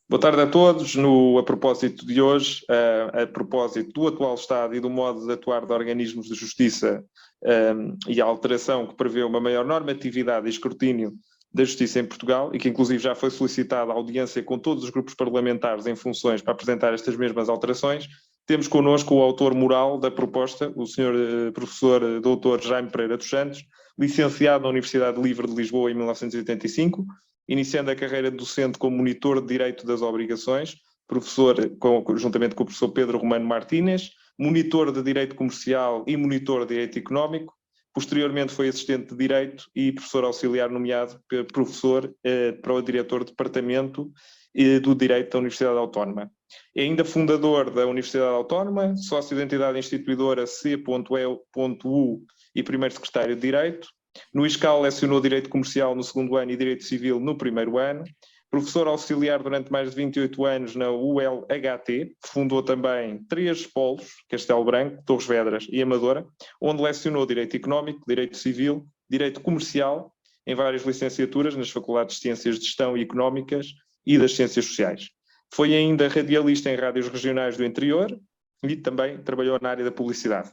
Boa tarde a todos. A propósito de hoje, a propósito do atual estado e do modo de atuar de organismos de justiça e a alteração que prevê uma maior normatividade e escrutínio da justiça em Portugal, e que inclusive já foi solicitada a audiência com todos os grupos parlamentares em funções para apresentar estas mesmas alterações, temos connosco o autor moral da proposta, o Sr. Professor Dr. Jaime Pereira dos Santos, licenciado na Universidade Livre de Lisboa em 1985, iniciando a carreira de docente como monitor de Direito das Obrigações, professor, juntamente com o professor Pedro Romano Martínez, monitor de Direito Comercial e monitor de Direito Económico. Posteriormente foi assistente de Direito e professor auxiliar nomeado professor para o diretor de Departamento do Direito da Universidade Autónoma. É ainda fundador da Universidade Autónoma, sócio da entidade instituidora C.E.U e primeiro secretário de Direito. No ISCAL lecionou Direito Comercial no segundo ano e Direito Civil no primeiro ano. Professor auxiliar durante mais de 28 anos na ULHT, fundou também 3 polos, Castelo Branco, Torres Vedras e Amadora, onde lecionou Direito Económico, Direito Civil, Direito Comercial, em várias licenciaturas nas Faculdades de Ciências de Gestão e Económicas e das Ciências Sociais. Foi ainda radialista em rádios regionais do interior e também trabalhou na área da publicidade,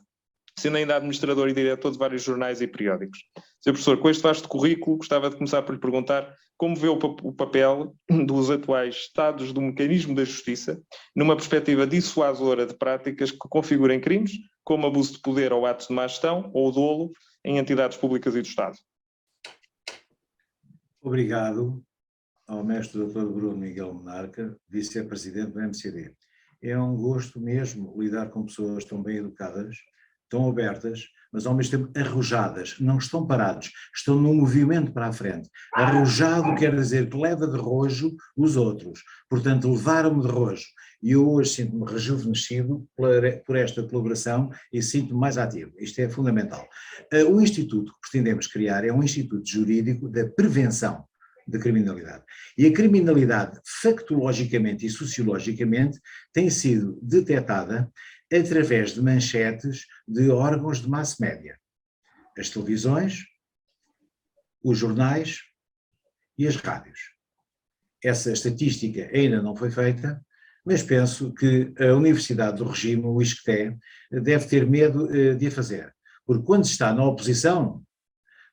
sendo ainda administrador e diretor de vários jornais e periódicos. Sr. Professor, com este vasto currículo, gostava de começar por lhe perguntar como vê o papel dos atuais estados do mecanismo da justiça numa perspectiva dissuasora de práticas que configurem crimes, como abuso de poder ou atos de má gestão ou dolo em entidades públicas e do Estado. Obrigado ao mestre Dr. Bruno Miguel Monarca, vice-presidente do MCD. É um gosto mesmo lidar com pessoas tão bem educadas, tão abertas, mas ao mesmo tempo arrojadas, não estão parados, estão num movimento para a frente. Arrojado quer dizer que leva de rojo os outros, portanto levaram-me de rojo. E eu hoje sinto-me rejuvenescido por esta colaboração e sinto-me mais ativo. Isto é fundamental. O instituto que pretendemos criar é um instituto jurídico da prevenção de criminalidade. E a criminalidade, factologicamente e sociologicamente, tem sido detectada através de manchetes de órgãos de mass média. As televisões, os jornais e as rádios. Essa estatística ainda não foi feita, mas penso que a Universidade do Regime, o ISCTE, deve ter medo de a fazer. Porque quando está na oposição,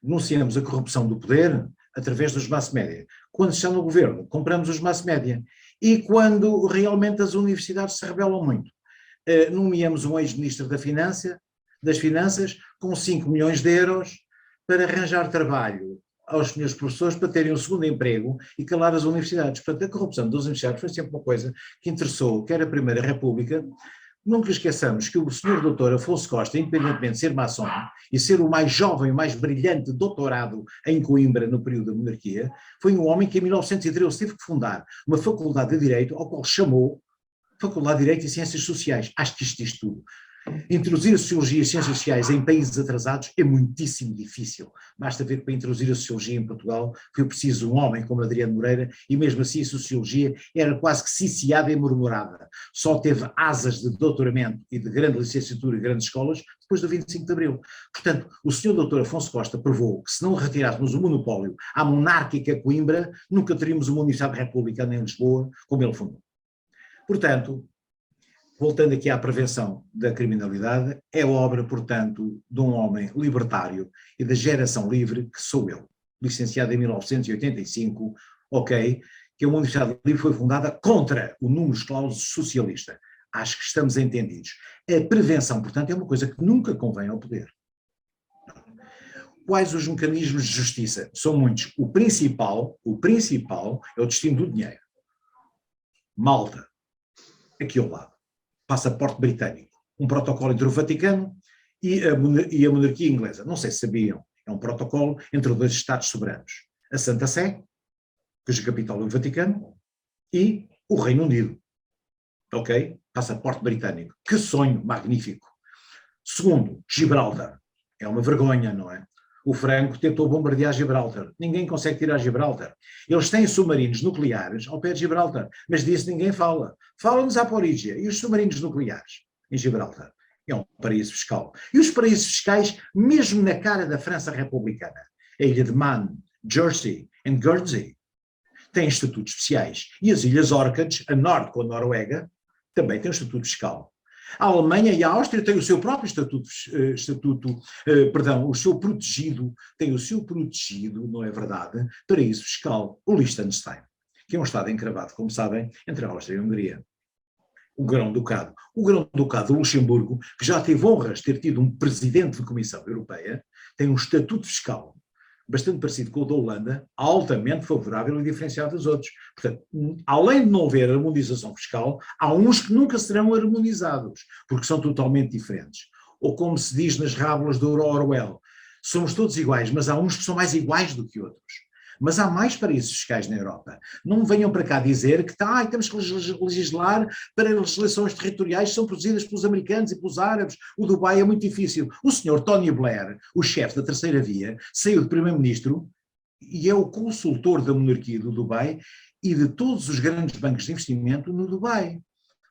denunciamos a corrupção do poder através dos mass média. Quando está no governo, compramos os mass média. E quando realmente as universidades se rebelam muito, nomeamos um ex-ministro das Finanças com 5 milhões de euros para arranjar trabalho aos senhores professores para terem um segundo emprego e calar as universidades. Portanto, a corrupção das universidades foi sempre uma coisa que interessou, quer a Primeira República. Nunca esqueçamos que o senhor doutor Afonso Costa, independentemente de ser maçom e ser o mais jovem, o mais brilhante doutorado em Coimbra no período da monarquia, foi um homem que em 1913 teve que fundar uma faculdade de Direito, ao qual chamou Faculdade de Direito e Ciências Sociais. Acho que isto diz tudo. Introduzir a Sociologia e Ciências Sociais em países atrasados é muitíssimo difícil. Basta ver que para introduzir a Sociologia em Portugal foi preciso um homem como Adriano Moreira e mesmo assim a Sociologia era quase que ciciada e murmurada. Só teve asas de doutoramento e de grande licenciatura e grandes escolas depois do 25 de Abril. Portanto, o Sr. Dr. Afonso Costa provou que se não retirássemos o monopólio à monárquica Coimbra, nunca teríamos uma Universidade Republicana em Lisboa como ele fundou. Portanto, voltando aqui à prevenção da criminalidade, é obra, portanto, de um homem libertário e da geração livre que sou eu, licenciado em 1985, ok, que a Universidade Livre foi fundada contra o numerus clausus socialista. Acho que estamos entendidos. A prevenção, portanto, é uma coisa que nunca convém ao poder. Quais os mecanismos de justiça? São muitos. O principal é o destino do dinheiro. Malta, aqui ao lado. Passaporte britânico, um protocolo entre o Vaticano e a monarquia inglesa. Não sei se sabiam, é um protocolo entre 2 Estados soberanos. A Santa Sé, cuja capital é o Vaticano, e o Reino Unido. Ok? Passaporte britânico. Que sonho magnífico. Segundo, Gibraltar. É uma vergonha, não é? O Franco tentou bombardear Gibraltar. Ninguém consegue tirar Gibraltar. Eles têm submarinos nucleares ao pé de Gibraltar, mas disso ninguém fala. Falam-nos à Zaporíjia e os submarinos nucleares em Gibraltar. É um paraíso fiscal. E os paraísos fiscais, mesmo na cara da França republicana. A ilha de Man, Jersey e Guernsey. têm estatutos especiais. E as Ilhas Órcades, a norte com a Noruega, também têm um estatuto fiscal. A Alemanha e a Áustria têm o seu próprio o seu protegido, tem o seu protegido, não é verdade, paraíso fiscal, o Liechtenstein, que é um Estado encravado, como sabem, entre a Áustria e a Hungria. O Grão-Ducado. O Grão-Ducado do Luxemburgo, que já teve honras de ter tido um presidente de Comissão Europeia, tem um estatuto fiscal bastante parecido com o da Holanda, altamente favorável e diferenciado dos outros. Portanto, além de não haver harmonização fiscal, há uns que nunca serão harmonizados, porque são totalmente diferentes. Ou como se diz nas rábulas do Orwell, somos todos iguais, mas há uns que são mais iguais do que outros. Mas há mais paraísos fiscais na Europa. Não venham para cá dizer que temos que legislar para legislações territoriais que são produzidas pelos americanos e pelos árabes. O Dubai é muito difícil. O senhor Tony Blair, o chefe da terceira via, saiu de primeiro-ministro e é o consultor da monarquia do Dubai e de todos os grandes bancos de investimento no Dubai.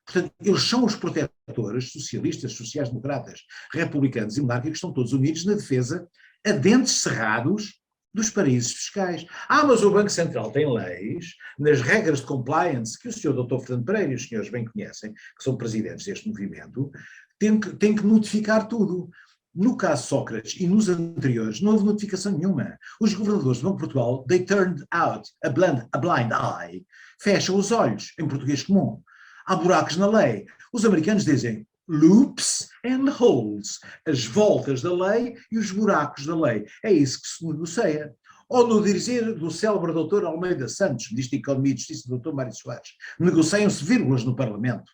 Portanto, eles são os protetores socialistas, sociais-democratas, republicanos e monárquicos, estão todos unidos na defesa a dentes cerrados dos paraísos fiscais. Mas o Banco Central tem leis, nas regras de compliance, que o senhor Dr. Fernando Pereira e os senhores bem conhecem, que são presidentes deste movimento, tem que notificar tudo. No caso Sócrates e nos anteriores, não houve notificação nenhuma. Os governadores do Banco de Portugal, they turned out a blind eye, fecham os olhos, em português comum. Há buracos na lei. Os americanos dizem loops and holes, as voltas da lei e os buracos da lei. É isso que se negocia. Ou no dizer do célebre doutor Almeida Santos, Ministro da Economia e Justiça, doutor Mário Soares, negociam-se vírgulas no Parlamento.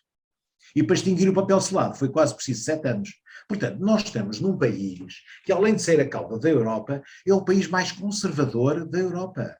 E para extinguir o papel selado foi quase preciso 7 anos. Portanto, nós estamos num país que, além de ser a cauda da Europa, é o país mais conservador da Europa.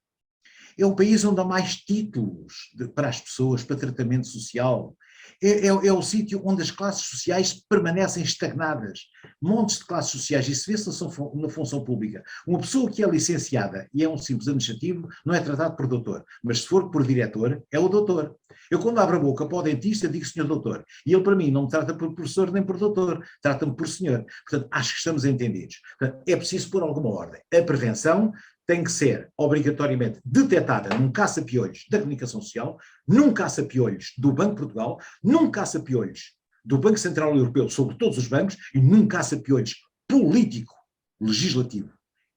É o país onde há mais títulos para as pessoas, para tratamento social. É o sítio onde as classes sociais permanecem estagnadas. Montes de classes sociais, e se vê-se na função pública. Uma pessoa que é licenciada e é um simples administrativo não é tratado por doutor, mas se for por diretor, é o doutor. Eu quando abro a boca para o dentista digo senhor doutor, e ele para mim não me trata por professor nem por doutor, trata-me por senhor. Portanto, acho que estamos entendidos. Portanto, é preciso pôr alguma ordem. A prevenção tem que ser obrigatoriamente detectada num caça-piolhos da comunicação social, num caça-piolhos do Banco de Portugal, num caça-piolhos do Banco Central Europeu sobre todos os bancos e num caça-piolhos político, legislativo,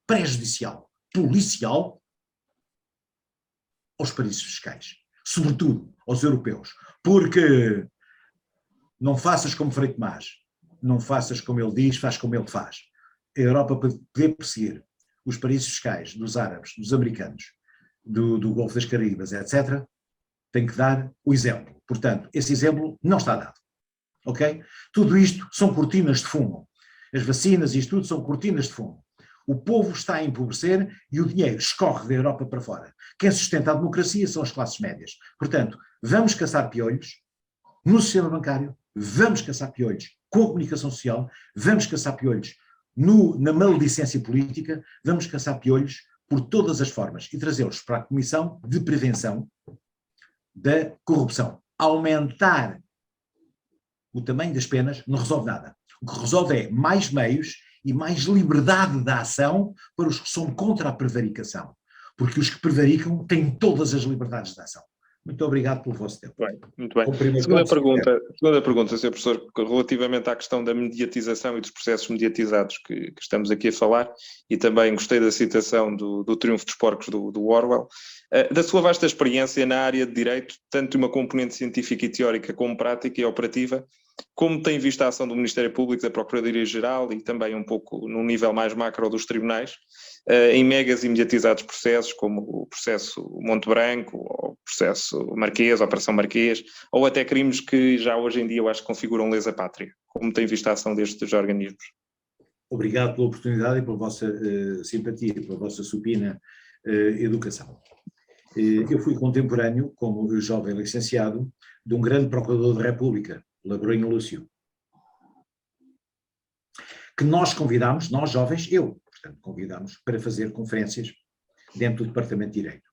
prejudicial, policial aos paraísos fiscais, sobretudo aos europeus, porque não faças como Frei Tomás, não faças como ele diz, faz como ele faz. A Europa para poder perseguir os paraísos fiscais dos árabes, dos americanos, do Golfo das Caraíbas, etc., tem que dar o exemplo. Portanto, esse exemplo não está dado. Ok? Tudo isto são cortinas de fumo. As vacinas e isto tudo são cortinas de fumo. O povo está a empobrecer e o dinheiro escorre da Europa para fora. Quem sustenta a democracia são as classes médias. Portanto, vamos caçar piolhos no sistema bancário, vamos caçar piolhos com a comunicação social, vamos caçar piolhos na maledicência política, vamos caçar piolhos por todas as formas e trazê-los para a Comissão de Prevenção da Corrupção. Aumentar o tamanho das penas não resolve nada. O que resolve é mais meios e mais liberdade de ação para os que são contra a prevaricação. Porque os que prevaricam têm todas as liberdades de ação. Muito obrigado pelo vosso tempo. Muito bem. Segunda pergunta, Sr. Professor, relativamente à questão da mediatização e dos processos mediatizados que estamos aqui a falar, e também gostei da citação do Triunfo dos Porcos do Orwell. Da sua vasta experiência na área de direito, tanto uma componente científica e teórica como prática e operativa, como tem visto a ação do Ministério Público, da Procuradoria-Geral e também um pouco num nível mais macro dos tribunais, em megas e mediatizados processos, como o processo Monte Branco, ou o processo Marquês, a Operação Marquês, ou até crimes que já hoje em dia eu acho que configuram lesa pátria. Como tem visto a ação destes organismos? Obrigado pela oportunidade e pela vossa simpatia, pela vossa supina educação. Eu fui contemporâneo, como jovem licenciado, de um grande procurador da República, Labrinho Lúcio, que nós convidámos, nós jovens, portanto, convidámos para fazer conferências dentro do Departamento de Direito.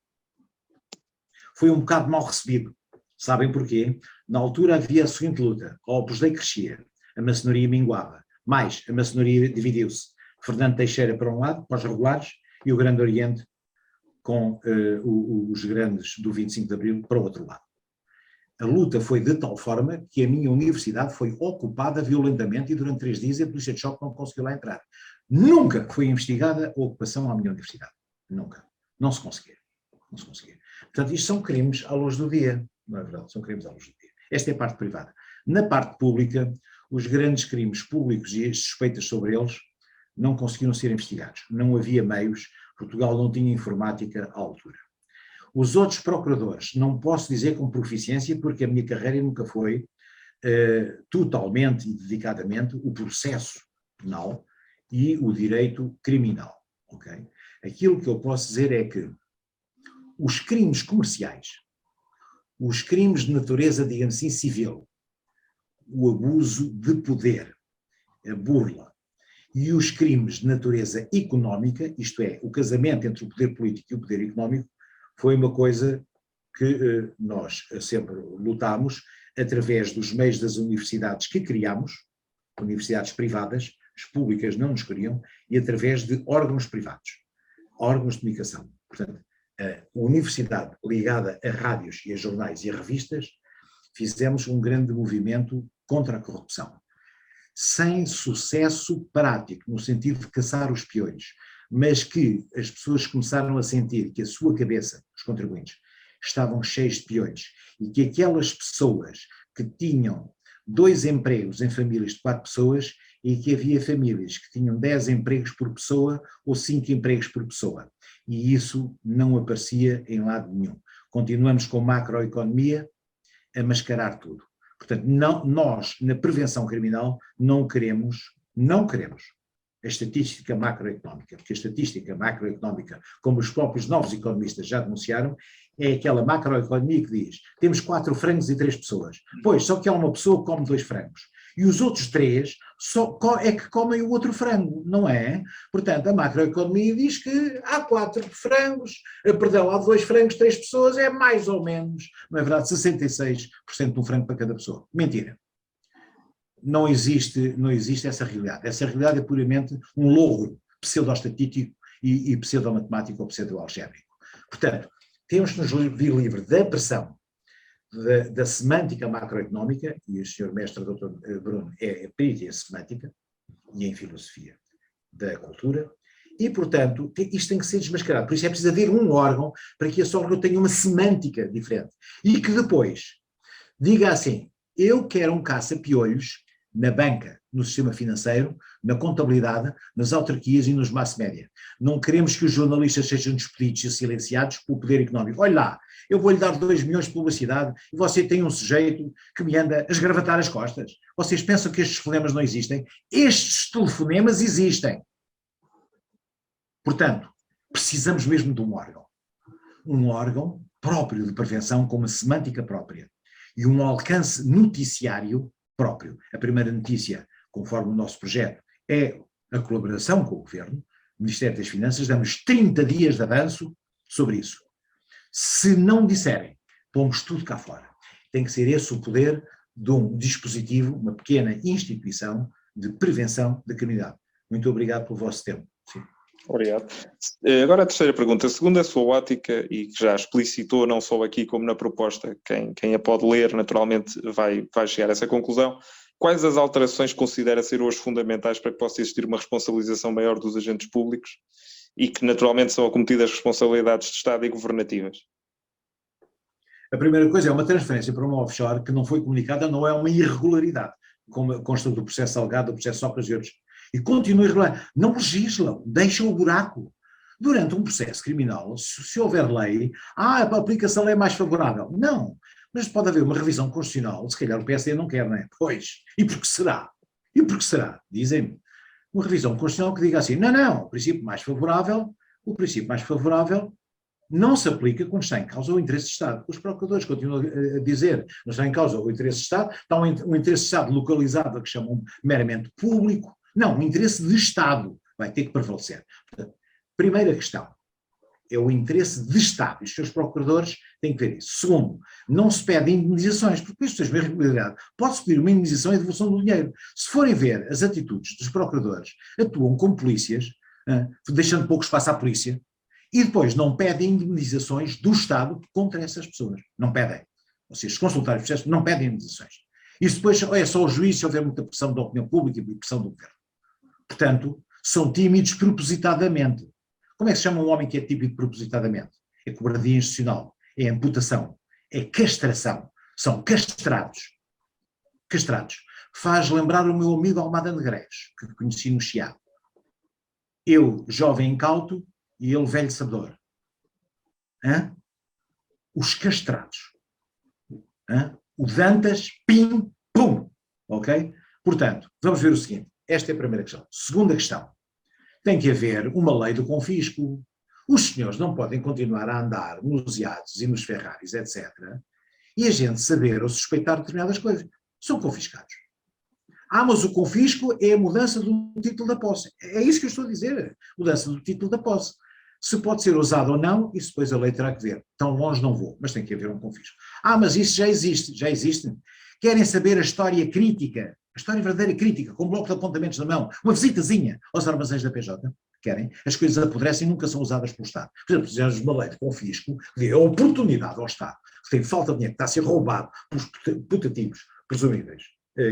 Foi um bocado mal recebido. Sabem porquê? Na altura havia a seguinte luta: o Opus Dei crescia, a maçonaria minguava, mais a maçonaria dividiu-se. Fernando Teixeira para um lado, para os regulares, e o Grande Oriente com os grandes do 25 de Abril para o outro lado. A luta foi de tal forma que a minha universidade foi ocupada violentamente e durante 3 dias a polícia de choque não conseguiu lá entrar. Nunca foi investigada a ocupação à minha universidade. Nunca. Não se conseguia. Não se conseguia. Portanto, isto são crimes à luz do dia. Não é verdade? São crimes à luz do dia. Esta é a parte privada. Na parte pública, os grandes crimes públicos e as suspeitas sobre eles não conseguiram ser investigados. Não havia meios. Portugal não tinha informática à altura. Os outros procuradores, não posso dizer com proficiência, porque a minha carreira nunca foi totalmente e dedicadamente o processo penal e o direito criminal. Okay? Aquilo que eu posso dizer é que os crimes comerciais, os crimes de natureza, digamos assim, civil, o abuso de poder, a burla, e os crimes de natureza económica, isto é, o casamento entre o poder político e o poder económico, foi uma coisa que nós sempre lutámos através dos meios das universidades que criámos, universidades privadas, as públicas não nos queriam, e através de órgãos privados, órgãos de comunicação. Portanto, a universidade ligada a rádios e a jornais e a revistas, fizemos um grande movimento contra a corrupção. Sem sucesso prático, no sentido de caçar os peões, mas que as pessoas começaram a sentir que a sua cabeça, os contribuintes, estavam cheios de peões e que aquelas pessoas que tinham 2 empregos em famílias de 4 pessoas e que havia famílias que tinham 10 empregos por pessoa ou 5 empregos por pessoa. E isso não aparecia em lado nenhum. Continuamos com macroeconomia a mascarar tudo. Portanto, não, nós, na prevenção criminal, não queremos a estatística macroeconómica, porque a estatística macroeconómica, como os próprios novos economistas já denunciaram, é aquela macroeconomia que diz, temos 4 frangos e 3 pessoas. Pois, só que há uma pessoa que come 2 frangos. E os outros 3 só é que comem o outro frango, não é? Portanto, a macroeconomia diz que há 4 frangos, perdão, há 2 frangos, 3 pessoas, é mais ou menos, na verdade, 66% de um frango para cada pessoa. Mentira. Não existe essa realidade. Essa realidade é puramente um logro pseudo-estatístico e pseudo-matemático ou pseudo-algébrico. Portanto, temos que nos vir livre da pressão da semântica macroeconómica, e o Sr. Mestre Dr. Bruno é perito em semântica e em filosofia da cultura, e, portanto, isto tem que ser desmascarado. Por isso é preciso haver um órgão para que esse órgão tenha uma semântica diferente. E que depois diga assim, eu quero um caça-piolhos na banca, no sistema financeiro, na contabilidade, nas autarquias e nos mass média. Não queremos que os jornalistas sejam despedidos e silenciados pelo poder económico. Olha lá, eu vou-lhe dar 2 milhões de publicidade e você tem um sujeito que me anda a esgravatar as costas. Vocês pensam que estes telefonemas não existem? Estes telefonemas existem. Portanto, precisamos mesmo de um órgão próprio de prevenção com uma semântica própria e um alcance noticiário próprio. A primeira notícia, conforme o nosso projeto, é a colaboração com o Governo, o Ministério das Finanças, damos 30 dias de avanço sobre isso. Se não disserem, pomos tudo cá fora. Tem que ser esse o poder de um dispositivo, uma pequena instituição de prevenção da criminalidade. Muito obrigado pelo vosso tempo. Sim. Obrigado. Agora a terceira pergunta, segundo a sua ótica, e que já explicitou não só aqui como na proposta, quem a pode ler naturalmente vai chegar a essa conclusão, quais as alterações considera ser hoje fundamentais para que possa existir uma responsabilização maior dos agentes públicos e que naturalmente são acometidas responsabilidades de Estado e governativas? A primeira coisa é uma transferência para uma offshore que não foi comunicada, não é uma irregularidade, como consta do processo Salgado, do processo Sócrates e outros. E continua irregular. Não legislam, deixam o buraco. Durante um processo criminal, se houver lei, a aplicação da lei é mais favorável. Não, mas pode haver uma revisão constitucional, se calhar o PSD não quer, não é? Pois, e por que será? E por que será? Dizem-me. Uma revisão constitucional que diga assim, não, o princípio mais favorável não se aplica quando está em causa o interesse de Estado. Os procuradores continuam a dizer, não está em causa o interesse de Estado, está um interesse de Estado localizado, a que chamam meramente público. Não, o interesse de Estado vai ter que prevalecer. Portanto, primeira questão, é o interesse de Estado, e os seus procuradores têm que ver isso. Segundo, não se pedem indemnizações, porque isto é a responsabilidade. Pode-se pedir uma indemnização e devolução do dinheiro. Se forem ver as atitudes dos procuradores, atuam como polícias, deixando pouco espaço à polícia, E depois não pedem indemnizações do Estado contra essas pessoas. Não pedem. Ou seja, se consultarem o processo, não pedem indemnizações. Isso depois é só o juiz se houver muita pressão da opinião pública e pressão do governo. Portanto, são tímidos propositadamente. Como é que se chama um homem que é tímido propositadamente? É cobardia institucional, é amputação, é castração. São castrados. Castrados. Faz lembrar o meu amigo Almada Negreiros, que conheci no Chiado. Eu, jovem incauto, e ele, velho sabedor. Hã? Os castrados. Hã? O Dantas, pim, pum. Ok? Portanto, vamos ver o seguinte. Esta é a primeira questão. Segunda questão. Tem que haver uma lei do confisco. Os senhores não podem continuar a andar nos iates e nos Ferraris, etc. E a gente saber ou suspeitar determinadas coisas. São confiscados. Mas o confisco é a mudança do título da posse. É isso que eu estou a dizer. Mudança do título da posse. Se pode ser usado ou não, isso depois a lei terá que ver. Tão longe não vou, mas tem que haver um confisco. Mas isso já existe, já existe. Querem saber a história crítica, a história verdadeira crítica, com um bloco de apontamentos na mão, uma visitazinha aos armazéns da PJ? Querem? As coisas apodrecem e nunca são usadas pelo Estado. Por exemplo, fizemos uma lei de confisco que dê a oportunidade ao Estado, que tem falta de dinheiro, que está a ser roubado pelos putativos presumíveis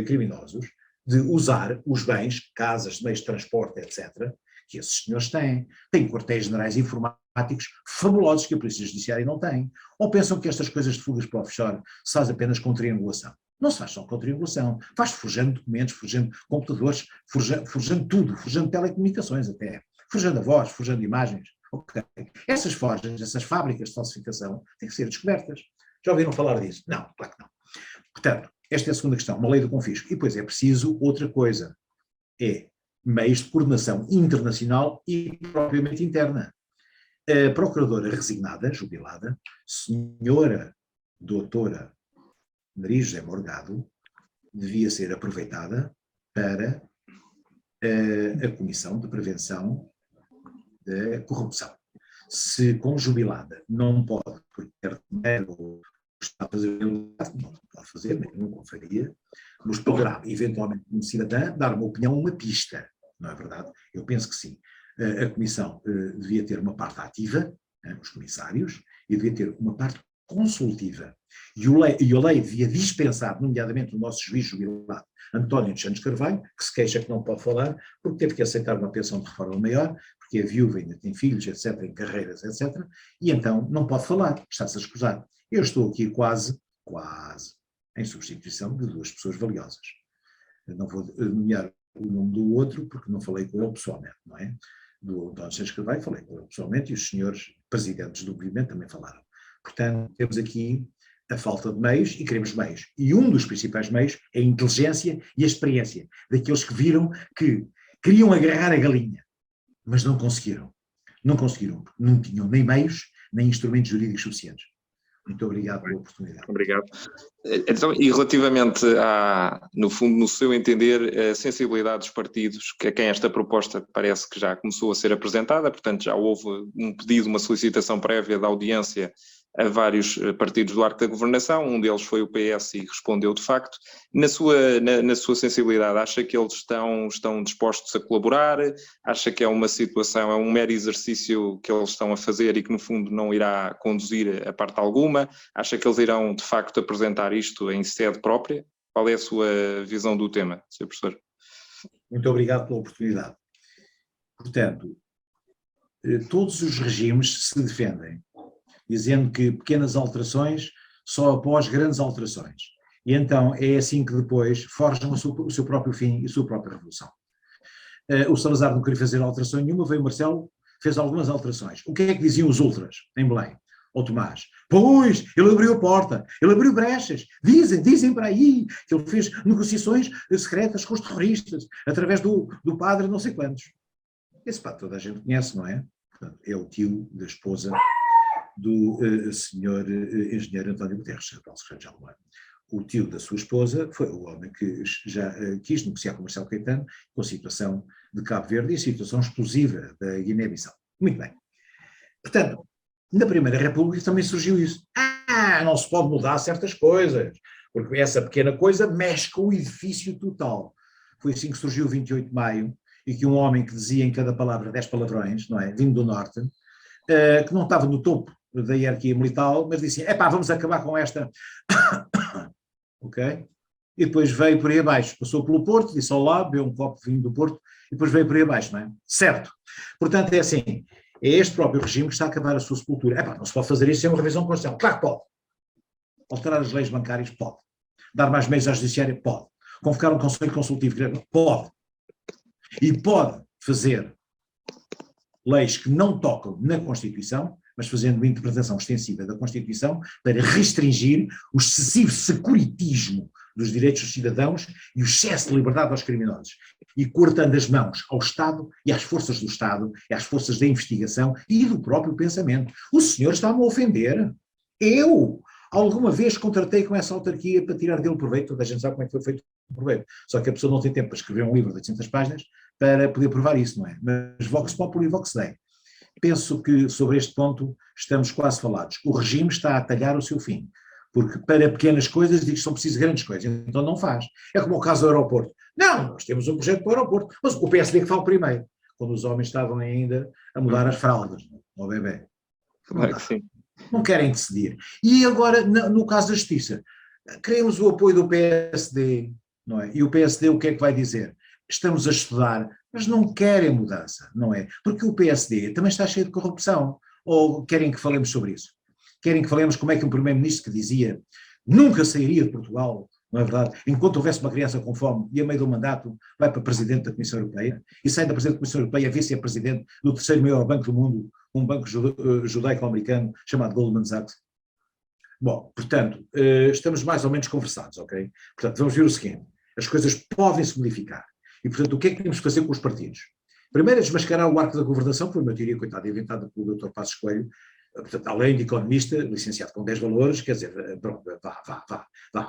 criminosos, de usar os bens, casas, meios de transporte, etc., que esses senhores têm. Têm quartéis generais informáticos fabulosos que a Polícia Judiciária não tem. Ou pensam que estas coisas de fugas para o offshore se faz apenas com triangulação. Não se faz só com triangulação. Faz forjando documentos, forjando computadores, forjando tudo, forjando telecomunicações até, forjando a voz, forjando imagens. Okay. Essas forjas, essas fábricas de falsificação têm que ser descobertas. Já ouviram falar disso? Não, claro que não. Portanto, esta é a segunda questão, uma lei do confisco. E depois é preciso outra coisa, é meios de coordenação internacional e propriamente interna. A procuradora resignada, jubilada, senhora doutora Maria José Morgado, devia ser aproveitada para a Comissão de Prevenção da Corrupção. Se como jubilada não pode, porque quer dinheiro, está a fazer, não pode fazer, nem nunca faria, mas poderá, eventualmente, como cidadã, dar uma opinião, uma pista. Não é verdade? Eu penso que sim. A Comissão devia ter uma parte ativa, os comissários, e devia ter uma parte consultiva. E a lei devia dispensar, nomeadamente o nosso juiz jubilado, António dos Santos Carvalho, que se queixa que não pode falar, porque teve que aceitar uma pensão de reforma maior, porque é viúva, ainda tem filhos, etc., em carreiras, etc., e então não pode falar, está-se a escusar. Eu estou aqui quase, em substituição de duas pessoas valiosas. Eu não vou nomear o nome do outro, porque não falei com ele pessoalmente, não é? Do António Santos Carvalho falei com ele pessoalmente, e os senhores presidentes do movimento também falaram. Portanto, temos aqui a falta de meios e queremos meios. E um dos principais meios é a inteligência e a experiência daqueles que viram que queriam agarrar a galinha, mas não conseguiram. Não conseguiram, porque não tinham nem meios, nem instrumentos jurídicos suficientes. Muito obrigado pela oportunidade. Obrigado. Então, e relativamente no fundo, no seu entender, a sensibilidade dos partidos, que a quem esta proposta parece que já começou a ser apresentada, portanto já houve um pedido, uma solicitação prévia da audiência a vários partidos do arco da governação, um deles foi o PS e respondeu de facto. Na sua sensibilidade, acha que eles estão dispostos a colaborar? Acha que é uma situação, é um mero exercício que eles estão a fazer e que no fundo não irá conduzir a parte alguma? Acha que eles irão de facto apresentar isto em sede própria? Qual é a sua visão do tema, Sr. Professor? Muito obrigado pela oportunidade. Portanto, todos os regimes se defendem dizendo que pequenas alterações só após grandes alterações. E então é assim que depois forjam o seu próprio fim e a sua própria revolução. O Salazar não queria fazer alteração nenhuma, veio o Marcelo, fez algumas alterações. O que é que diziam os ultras em Belém? Ou Tomás? Pois, ele abriu a porta, ele abriu brechas, dizem para aí que ele fez negociações secretas com os terroristas, através do padre não sei quantos. Esse padre toda a gente conhece, não é? Portanto, é o tio da esposa do senhor engenheiro António Guterres, secretário-geral. O tio da sua esposa foi o homem que já quis negociar com Marcelo Caetano com a situação de Cabo Verde e a situação explosiva da Guiné-Bissau. Muito bem. Portanto, na Primeira República também surgiu isso. Não se pode mudar certas coisas, porque essa pequena coisa mexe com o edifício total. Foi assim que surgiu o 28 de Maio, e que um homem que dizia em cada palavra 10 palavrões, não é, vindo do Norte, que não estava no topo da hierarquia militar, mas disse, vamos acabar com esta, ok? E depois veio por aí abaixo, passou pelo Porto, disse olá, bebeu um copo de vinho do Porto, e depois veio por aí abaixo, não é? Certo. Portanto, é assim, é este próprio regime que está a acabar a sua sepultura. Não se pode fazer isso sem uma revisão constitucional. Claro que pode. Alterar as leis bancárias, pode. Dar mais meios à judiciária, pode. Convocar um conselho consultivo, pode. E pode fazer leis que não tocam na Constituição, mas fazendo uma interpretação extensiva da Constituição para restringir o excessivo securitismo dos direitos dos cidadãos e o excesso de liberdade aos criminosos, e cortando as mãos ao Estado e às forças do Estado, e às forças da investigação e do próprio pensamento. O senhor está-me a ofender. Eu, alguma vez, contratei com essa autarquia para tirar dele proveito, toda a gente sabe como é que foi feito o proveito, só que a pessoa não tem tempo para escrever um livro de 800 páginas para poder provar isso, não é? Mas Vox Populi e Vox Dei. Penso que sobre este ponto estamos quase falados. O regime está a talhar o seu fim, porque para pequenas coisas diz que são precisas grandes coisas, então não faz. É como o caso do aeroporto. Não, nós temos um projeto para o aeroporto, mas o PSD que fala primeiro, quando os homens estavam ainda a mudar as fraldas ao bebê. Claro que sim. Não querem decidir. E agora, no caso da justiça, queremos o apoio do PSD, não é? E o PSD o que é que vai dizer? Estamos a estudar, mas não querem mudança, não é? Porque o PSD também está cheio de corrupção. Ou querem que falemos sobre isso? Querem que falemos como é que um primeiro-ministro que dizia nunca sairia de Portugal, não é verdade? Enquanto houvesse uma criança com fome e a meio do mandato vai para presidente da Comissão Europeia e sai da presidente da Comissão Europeia a vice-presidente do terceiro maior banco do mundo, um banco judaico-americano chamado Goldman Sachs. Bom, portanto, estamos mais ou menos conversados, ok? Portanto, vamos ver o seguinte, as coisas podem se modificar. E, portanto, o que é que temos que fazer com os partidos? Primeiro é desmascarar o arco da governação, que foi uma teoria, coitada, inventada pelo Dr. Passos Coelho, portanto, além de economista, licenciado com 10 valores, quer dizer, pronto,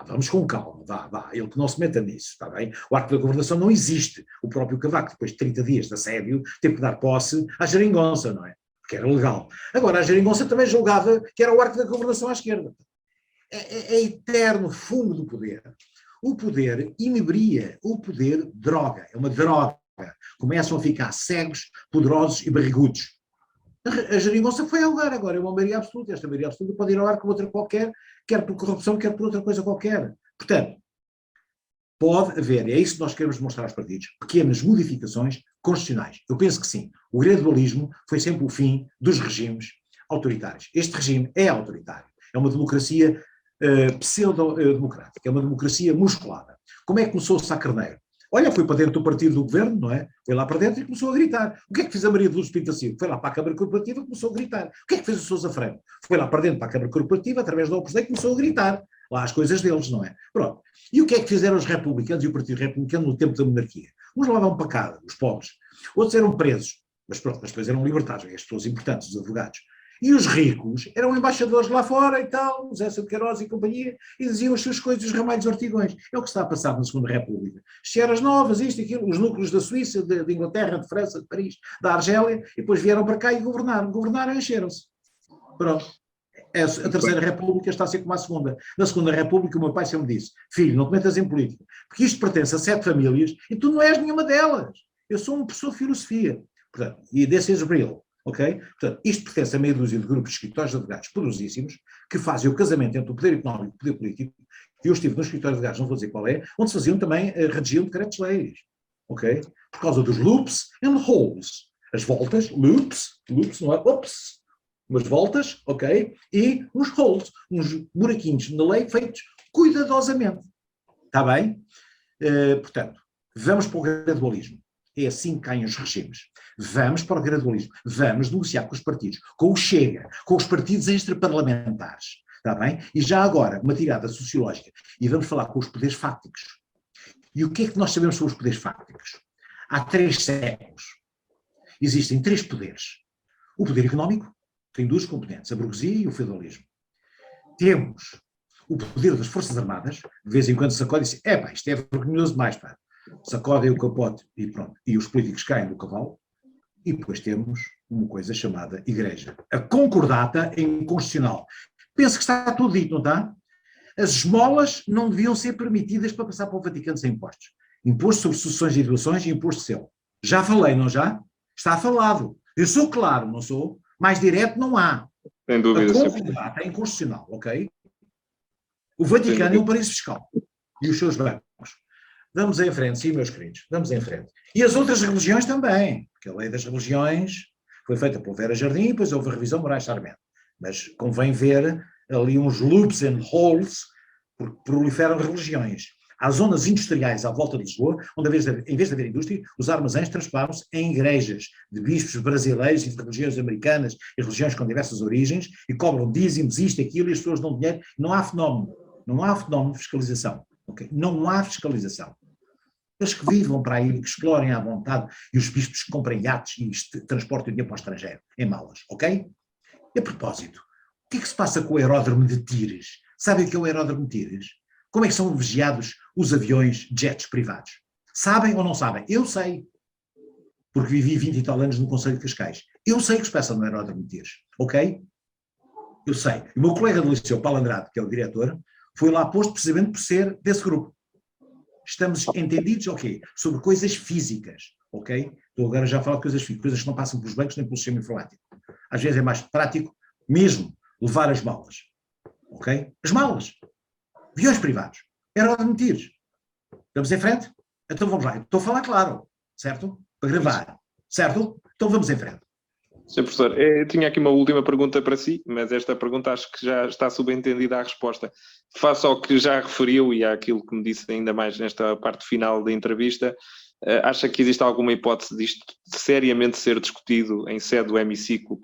vamos com calma, ele que não se meta nisso, está bem? O arco da governação não existe. O próprio Cavaco, depois de 30 dias de assédio, teve que dar posse à geringonça, não é? Porque era legal. Agora, a geringonça também julgava que era o arco da governação à esquerda. É eterno fumo do poder. O poder inebria, o poder droga, é uma droga. Começam a ficar cegos, poderosos e barrigudos. A geringonça foi ao lugar agora, é uma maioria absoluta. Esta maioria absoluta pode ir ao ar com outra qualquer, quer por corrupção, quer por outra coisa qualquer. Portanto, pode haver, é isso que nós queremos mostrar aos partidos, pequenas modificações constitucionais. Eu penso que sim. O gradualismo foi sempre o fim dos regimes autoritários. Este regime é autoritário. É uma democracia pseudo-democrática, é uma democracia musculada. Como é que começou o Sá Carneiro? Olha, foi para dentro do partido do governo, não é? Foi lá para dentro e começou a gritar. O que é que fez a Maria de Luz Pinto da Silva? Foi lá para a Câmara Corporativa e começou a gritar. O que é que fez o Sousa Freire? Foi lá para dentro para a Câmara Corporativa, através da oposição, e começou a gritar. Lá as coisas deles, não é? Pronto. E o que é que fizeram os republicanos e o Partido Republicano no tempo da monarquia? Uns lá vão para casa, os pobres. Outros eram presos. Mas pronto, mas depois eram libertados, as pessoas importantes, os advogados. E os ricos eram embaixadores lá fora e tal, José de Queiroz e companhia, e diziam as suas coisas, os ramalhos ortigões. É o que está a passar na Segunda República. As novas, isto, aquilo, os núcleos da Suíça, de Inglaterra, de França, de Paris, da Argélia, e depois vieram para cá e governaram. Governaram e encheram-se. Pronto. A Terceira República está a ser como a Segunda. Na Segunda República o meu pai sempre me disse, filho, não te metas em política, porque isto pertence a 7 famílias e tu não és nenhuma delas. Eu sou uma pessoa de filosofia. Portanto, e this is real. Okay? Portanto, isto pertence a meia dúzia de grupos de escritórios de advogados poderosíssimos que fazem o casamento entre o poder económico e o poder político. Eu estive no escritório de advogados, não vou dizer qual é, onde se faziam também, redigiam decretos-leis. Okay? Por causa dos loops and holes. As voltas, loops, não é? Ups, umas voltas, ok? E uns holes, uns buraquinhos na lei feitos cuidadosamente. Está bem? Portanto, vamos para o gradualismo. É assim que caem os regimes. Vamos para o gradualismo. Vamos negociar com os partidos, com o Chega, com os partidos extraparlamentares. Está bem? E já agora, uma tirada sociológica. E vamos falar com os poderes fácticos. E o que é que nós sabemos sobre os poderes fácticos? Há 3 séculos. Existem 3 poderes. O poder económico tem 2 componentes, a burguesia e o feudalismo. Temos o poder das Forças Armadas, de vez em quando sacode e diz, isto é vergonhoso demais, pá. Sacodem o capote e pronto, e os políticos caem do cavalo, e depois temos uma coisa chamada Igreja. A concordata inconstitucional. Penso que está tudo dito, não está? As esmolas não deviam ser permitidas para passar para o Vaticano sem impostos. Imposto sobre sucessões e doações e imposto de selo. Já falei, não já? Está falado. Eu sou claro, não sou? Mais direto não há. Sem dúvida. A convidata é inconstitucional, ok? O Vaticano é um paraíso fiscal. E os seus bancos. Vamos em frente, sim, meus queridos, vamos em frente. E as outras religiões também, porque a lei das religiões foi feita por Vera Jardim e depois houve a revisão Moraes Sarmento. Mas convém ver ali uns loops and holes, porque proliferam religiões. Há zonas industriais à volta de Lisboa, onde em vez de haver indústria, os armazéns transformaram-se em igrejas de bispos brasileiros e de religiões americanas e religiões com diversas origens, e cobram dízimos, isto, aquilo, e as pessoas dão dinheiro. Não há fenómeno de fiscalização. Okay? Não há fiscalização. Eles que vivam para aí, que explorem à vontade, e os bispos que comprem iates e transportem o dinheiro para o estrangeiro, em malas, ok? E a propósito, o que é que se passa com o aeródromo de Tires? Sabem o que é o aeródromo de Tires? Como é que são vigiados os aviões, jets privados? Sabem ou não sabem? Eu sei, porque vivi 20 e tal anos no Conselho de Cascais. Eu sei o que se passa no aeródromo de Tires, ok? Eu sei. O meu colega do liceu, Paulo Andrade, que é o diretor, foi lá posto precisamente por ser desse grupo. Estamos entendidos, ok, sobre coisas físicas, ok? Estou agora já a falar de coisas físicas, coisas que não passam pelos bancos nem pelo sistema informático. Às vezes é mais prático mesmo levar as malas, ok? As malas, aviões privados, aeródromo de Tires. Estamos em frente? Então vamos lá, estou a falar claro, certo? Para gravar, certo? Então vamos em frente. Sr. Professor, eu tinha aqui uma última pergunta para si, mas esta pergunta acho que já está subentendida a resposta. Face ao que já referiu e àquilo que me disse ainda mais nesta parte final da entrevista, acha que existe alguma hipótese disto seriamente ser discutido em sede do hemiciclo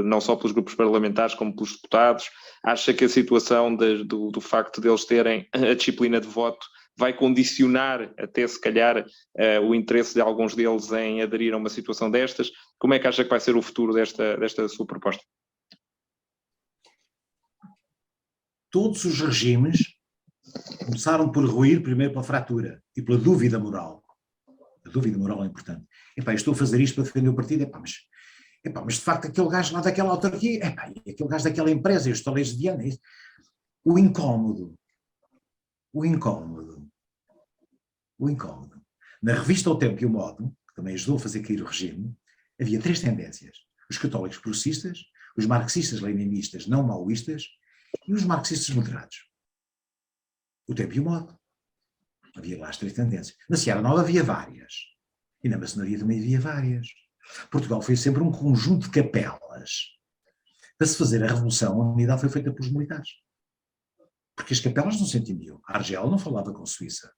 não só pelos grupos parlamentares como pelos deputados? Acha que a situação do facto de eles terem a disciplina de voto vai condicionar até se calhar o interesse de alguns deles em aderir a uma situação destas? Como é que acha que vai ser o futuro desta sua proposta? Todos os regimes começaram por ruir primeiro pela fratura e pela dúvida moral. A dúvida moral é importante. Epá, eu estou a fazer isto para defender o partido, mas de facto aquele gajo lá daquela autarquia, aquele gajo daquela empresa, eu estou de ano. O incómodo. Na revista O Tempo e o Modo, que também ajudou a fazer cair o regime, havia 3 tendências. Os católicos progressistas, os marxistas-leninistas não maoístas e os marxistas moderados. O Tempo e o Modo. Havia lá as 3 tendências. Na Seara Nova havia várias. E na maçonaria também havia várias. Portugal foi sempre um conjunto de capelas. Para se fazer a revolução, a unidade foi feita pelos militares. Porque as capelas não se entendiam. A Argel não falava com Suíça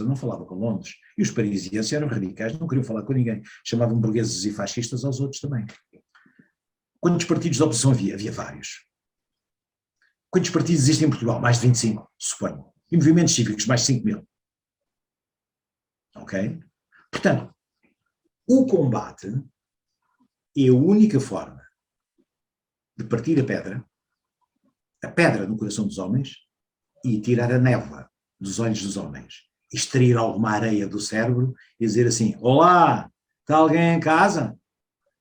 não falava com Londres. E os parisienses eram radicais, não queriam falar com ninguém. Chamavam burgueses e fascistas aos outros também. Quantos partidos de oposição havia? Havia vários. Quantos partidos existem em Portugal? Mais de 25, suponho. E movimentos cívicos? Mais de 5 mil. Ok? Portanto, o combate é a única forma de partir a pedra no coração dos homens e tirar a névoa dos olhos dos homens. Extrair alguma areia do cérebro e dizer assim: olá, está alguém em casa?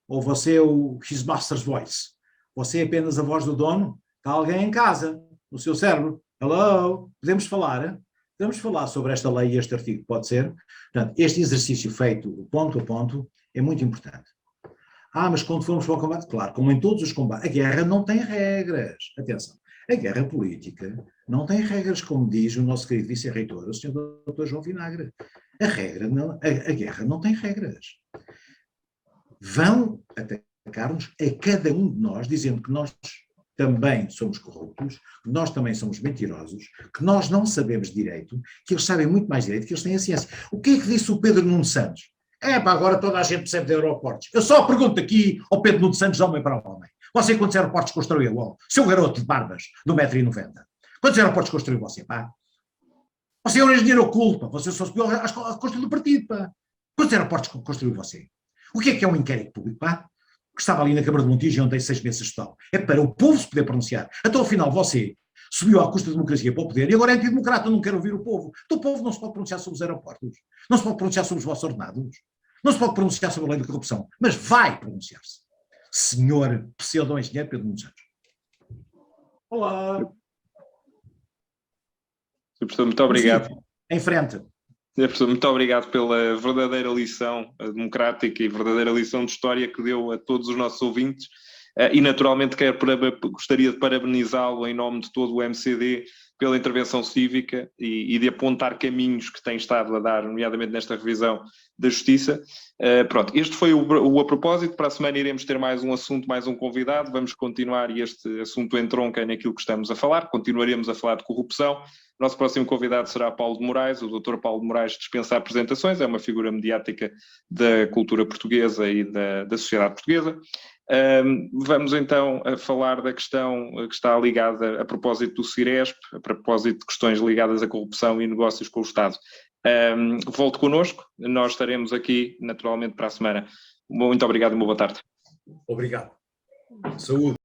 Ou você é o His Master's Voice? Você é apenas a voz do dono? Está alguém em casa, no seu cérebro? Hello? Podemos falar? Podemos falar sobre esta lei e este artigo, pode ser? Portanto, este exercício feito ponto a ponto é muito importante. Mas quando formos para o combate, claro, como em todos os combates, a guerra não tem regras. Atenção, a guerra política não tem regras, como diz o nosso querido vice-reitor, o Sr. Dr. João Vinagre. A guerra não tem regras. Vão atacar-nos a cada um de nós, dizendo que nós também somos corruptos, que nós também somos mentirosos, que nós não sabemos direito, que eles sabem muito mais direito, que eles têm a ciência. O que é que disse o Pedro Nuno Santos? Agora toda a gente percebe de aeroportos. Eu só pergunto aqui ao Pedro Nuno Santos, homem para homem. Você quantos aeroportos construiu? Seu garoto de barbas, do 1,90 m. Quantos aeroportos construiu você, pá? Você é um engenheiro oculto, pá. Você só subiu à construção do partido, pá. Quantos aeroportos construiu você? O que é um inquérito público, pá? Que estava ali na Câmara de Montijo e onde tem 6 meses total. É para o povo se poder pronunciar. Até ao final você subiu à custa da democracia para o poder e agora é antidemocrata, não quer ouvir o povo. Então o povo não se pode pronunciar sobre os aeroportos. Não se pode pronunciar sobre os vossos ordenados. Não se pode pronunciar sobre a lei da corrupção. Mas vai pronunciar-se. Senhor pseudo-engenheiro Pedro Nuno Santos. Olá. Sr. Professor, muito obrigado. Em frente. Muito obrigado pela verdadeira lição democrática e verdadeira lição de história que deu a todos os nossos ouvintes. E naturalmente gostaria de parabenizá-lo em nome de todo o MCD pela intervenção cívica e de apontar caminhos que tem estado a dar, nomeadamente nesta revisão da Justiça. Pronto, este foi o a propósito. Para a semana iremos ter mais um assunto, mais um convidado. Vamos continuar e este assunto entronca naquilo que estamos a falar. Continuaremos a falar de corrupção. Nosso próximo convidado será Paulo de Moraes. O Dr. Paulo de Moraes dispensa apresentações, é uma figura mediática da cultura portuguesa e da sociedade portuguesa. Vamos então a falar da questão que está ligada a propósito do Ciresp, a propósito de questões ligadas à corrupção e negócios com o Estado. Volte connosco, nós estaremos aqui naturalmente para a semana. Muito obrigado e uma boa tarde. Obrigado. Saúde.